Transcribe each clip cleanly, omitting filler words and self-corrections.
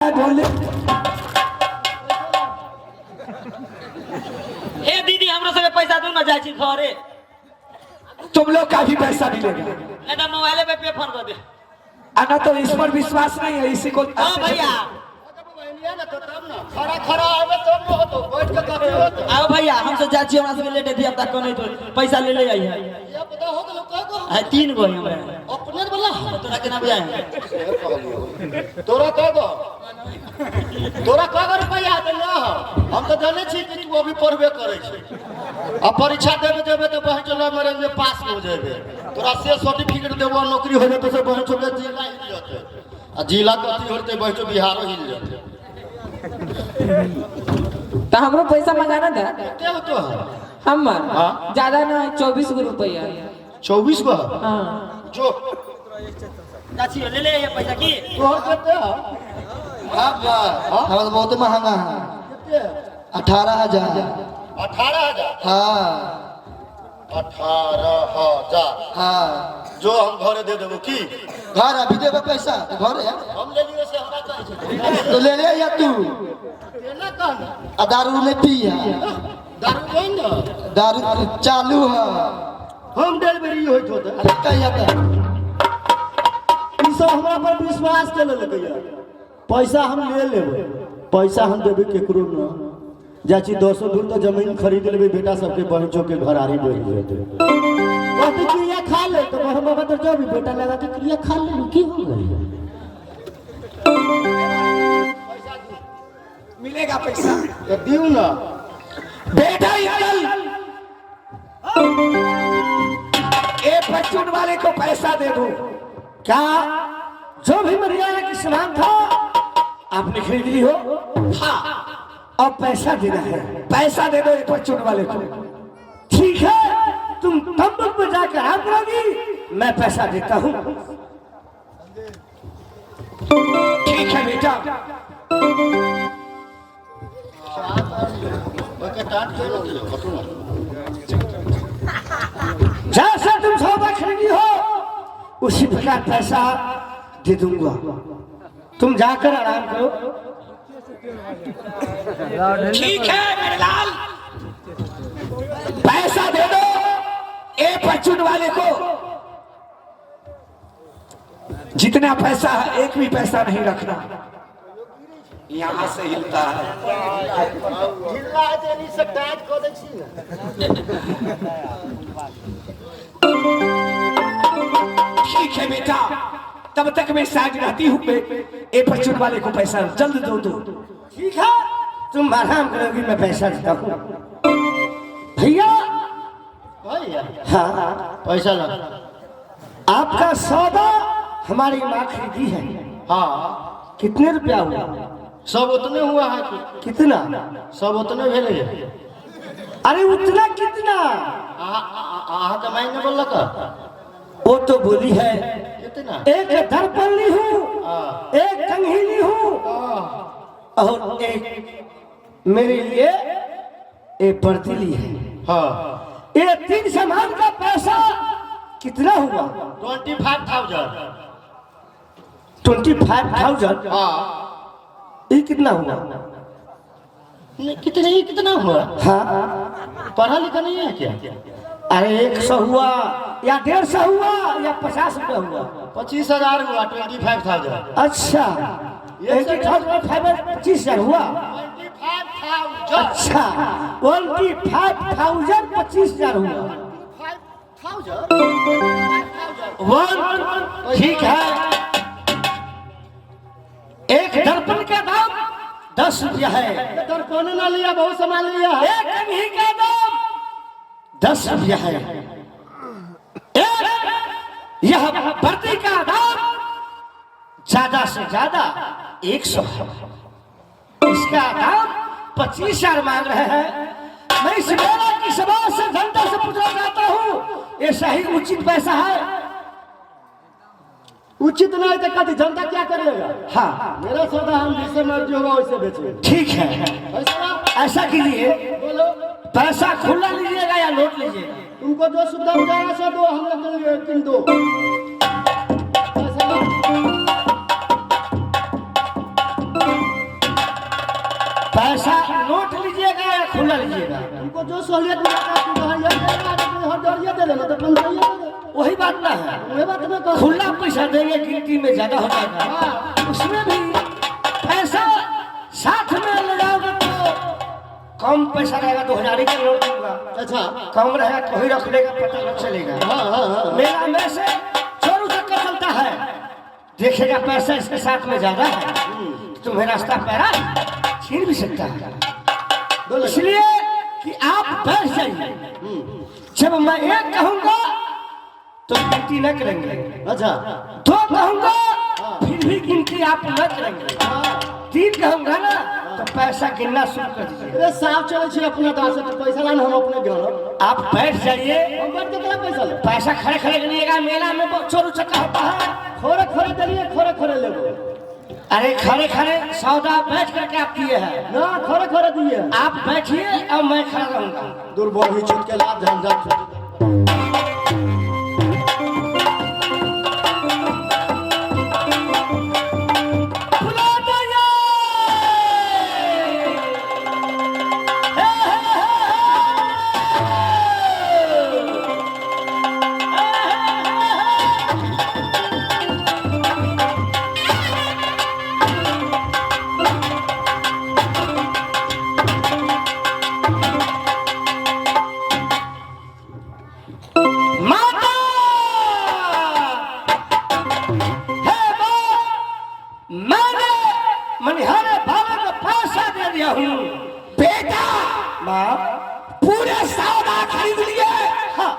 बोले ए दीदी हमरो से पैसा दू ना जाई छी घरे। तुम लोग का भी पैसा मिलेगा। नहीं तो मोबाइल पे पे फोन कर दे। आना तो इस पर विश्वास नहीं है, इसी को हां भैया खरा खरा आवे तब न होतो बैठ के कथि होतो। आओ भैया हमसे जाची हमरा से लेटे थी अब तक नहीं तो पैसा ले ले आई है। ये पता हो गेलो कय गो है 3 गो हमरा अपने वाला तोरा केना बुझाय तोरा कय गो तोरा कय गो रुपया दे न हम तो जाने छी कि वो भी पढ़बे करे छी। अब परीक्षा देबे जेबे तो बहन चलो मेरे में पास हो जेबे तोरा से सर्टिफिकेट देबो नौकरी हो जेते से बहन चलो जिला हिल जते आ जिला कथि होते बहन चलो बिहारो हिल जते। तो हमरो पैसा मंगाना था क्या होतो हम हाँ? ज्यादा ना 24 गो रुपया 24 गो हाँ जो जाची ले ले ये पैसा की तोहर कते है हमारा तो बहुत महंगा है। कते 18,000। 18,000 हाँ 18,000 हाँ जो हम घरे दे देबो की घर अभी देवे पैसा तो घर है हम ले लिए से हमरा कहे छै तो ले ले या तू केना कहना दारू नहीं पिया दारू कोई न दारू चालू है हम डिलीवरी होइत होते अरे कहिया तक ई सब हमरा पर विश्वास के लेलकै पैसा हम ले लेबै पैसा हम देबै केकरो न जाची 200 दूर तो जमीन खरीद लेबै बेटा सबके बहनचो के घरारी बैठ जेतै कहते क्रिया खा ले तो हम बाबा तो जो भी बेटा लगा के क्रिया खा ले की हो गई मिलेगा पैसा। तो दियो ना बेटा इधर ए परचून वाले को पैसा दे दो। क्या जो भी मर्यादा की सामान था आपने खरीद ली हो? हाँ अब पैसा देना है, पैसा दे दो ए परचून वाले को। ठीक है तुम तंबू में जाकर हाथ करोगी मैं पैसा देता हूँ। ठीक है बेटा ओके टाट के लो हटो ना जैसे तुम सौदा खरीदी हो उसी प्रकार पैसा दे दूंगा। तुम जाकर आराम करो। ठीक है मेरे लाल पैसा दे दो ए परचून वाले को। जितना पैसा है एक भी पैसा नहीं रखना। यहाँ से हिलता है हिल्ला देनी से टाट को दै छी ठीक है बेटा तब तक मैं साथ रहती हूँ। ए परचून वाले को पैसा जल्द दो दो। ठीक है तुम आराम करोगी मैं पैसा देता हूँ। भैया भैया हाँ पैसा लगा आपका सौदा हमारी माँ खरीदी है। हां कितने रुपया हुआ? सब उतने हुआ है कि कितना? सब उतने भेले अरे उतना कितना? आहा तो मायने बोललक वो तो बोली है कितना एक दर्पण ली हूँ हां एक कंघी ली हूँ और एक मेरे लिए एक पर्दी ली है। हां ये 3 सामान का पैसा कितना हुआ? 25,000 25,000। हां ये कितना हुआ? कितना हुआ हाँ पढ़ा लिखा नहीं है क्या अरे 100 हुआ या 150 हुआ या 50 रुपया हुआ? 25,000 हुआ 25,000 अच्छा 25,000 हुआ। 25,000 अच्छा 25,000 25,000 हुआ। 1 ठीक है। एक दर्पण का दाम 10 रुपया है। दर्पण ना लिया बहुत सामान लिया है एक कंघी का दाम 10 रुपया है। एक यह पर्दी का दाम ज्यादा से ज्यादा 100 है। इसका दाम 25,000 मांग रहे हैं। मैं इस मेला की सभा से जनता से पूछना चाहता हूँ ये सही उचित पैसा है? उचित नहीं तो कहती जनता क्या करेगा हाँ मेरा सौदा हम जैसे मर्जी होगा वैसे बेचेंगे ठीक है। पैसा ऐसा कीजिए बोलो पैसा खुला लीजिएगा या नोट लीजिएगा? तुमको जो सुविधा हो जाएगा सो दो हम लोग देंगे 3 दो पैसा पैसा नोट लीजिएगा या खुला लीजिएगा? तुमको जो सहूलियत मिलेगा तू हर दरिया दे देना तो कम दे दे। वही बात ना है। वही बात मैं कहूँ। खुला पैसा देंगे गिनती में ज्यादा हो जाएगा, उसमें भी पैसा साथ में ले जाओगे तो कम पैसा रहेगा, 2000 का नोट दूंगा। अच्छा कम रहेगा तो ही रख लेगा, पता न चलेगा। हाँ। मेरा में से चोरू चक्कर चलता है, देखेगा पैसा इसके साथ में ज्यादा है, तुम्हें रास्ता पैरा छीन भी सकता है। इसलिए कि आप बैठ जाइए, जब मैं एक कहूंगा तो गिनती न करेंगे, अच्छा 2 कहूंगा फिर भी गिनती आप न करेंगे, 3 कहूंगा ना तो पैसा गिनना शुरू कर दीजिए। अरे साफ चले छी अपना दास से पैसा लाना हम अपने घर। आप बैठ जाइए, हम बैठ के कितना पैसा ले? पैसा खड़े खड़े गिनिएगा। मेला में बहुत चोरू चक्का होता है। खोरे खोरे दलिए खोरे खोरे ले अरे खड़े खड़े सौदा बैठ करके आप किए हैं ना, खोरे खोरे दिए। आप बैठिए और मैं खड़ा रहूंगा। दुर्बल ही छूट के लाभ झंझट। मनिहारे बाबा को पैसा दे दिया हूँ। बेटा माँ पूरे सौदा खरीद लिए, हाँ,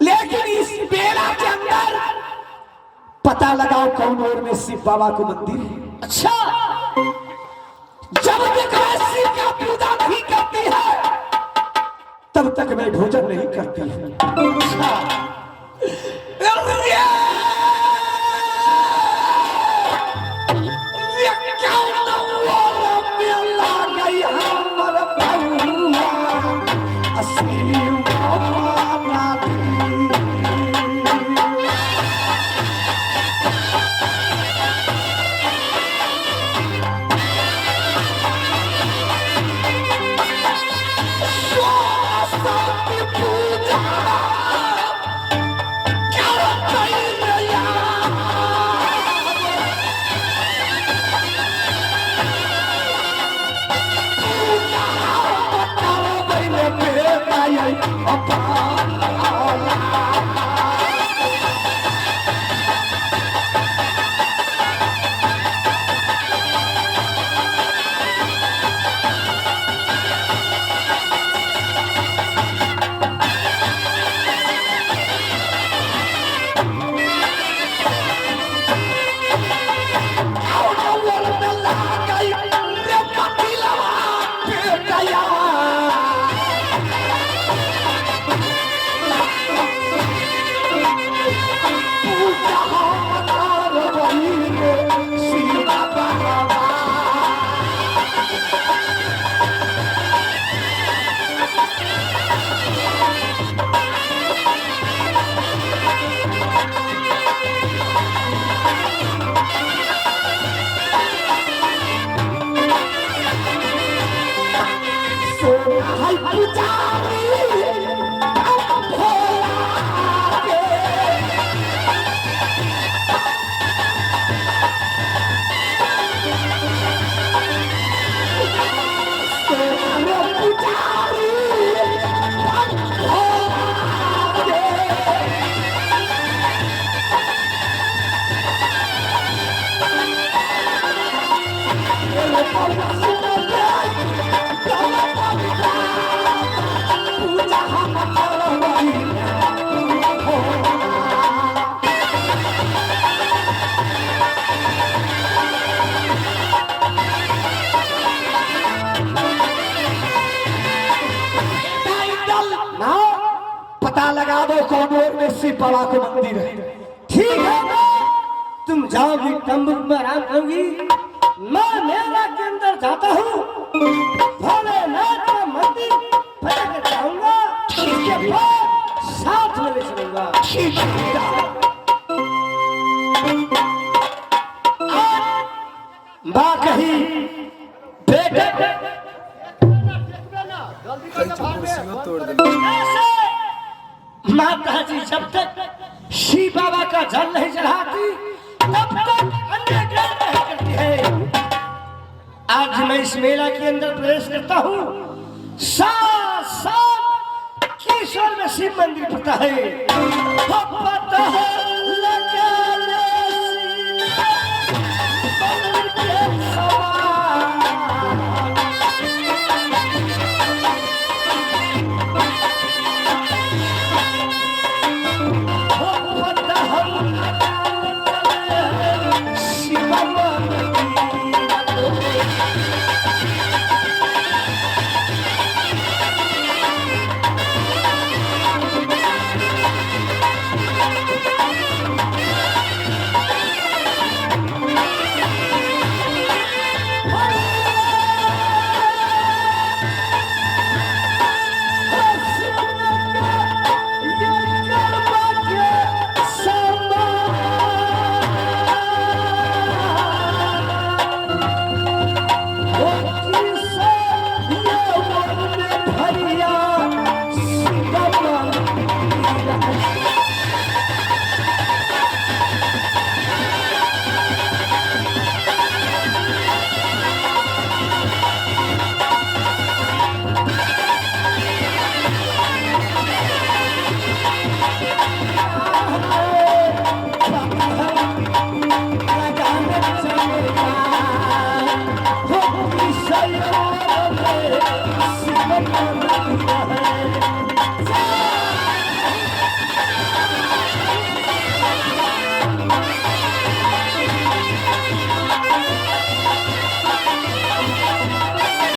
लेकिन इस बेला के अंदर पता लगाओ कौन ओर में शिव बाबा को मंदिर है। अच्छा जब तक मैं शिव का पूजा नहीं करती है तब तक मैं भोजन नहीं करती है। अच्छा पता लगा दो कौन ओर में शिव बाबा को मंदिर है। ठीक है, तुम जाओगी तंबू में आराम करोगी, मैं मेला के अंदर जाता हूँ, भोलेनाथ का मंदिर फटक जाऊंगा, इसके बाद साथ में ले चलूंगा। बात कही बेटे माता जी जब तक शिव बाबा का जल नहीं चढ़ाती तब तक अन्य ग्रहण नहीं करती है। आज मैं इस मेला के अंदर प्रवेश करता हूँ, साथ साथ किशोर में शिव मंदिर पता है, पता है लगाने मंदिर के समान। पता है शिव मंदिर Thank you.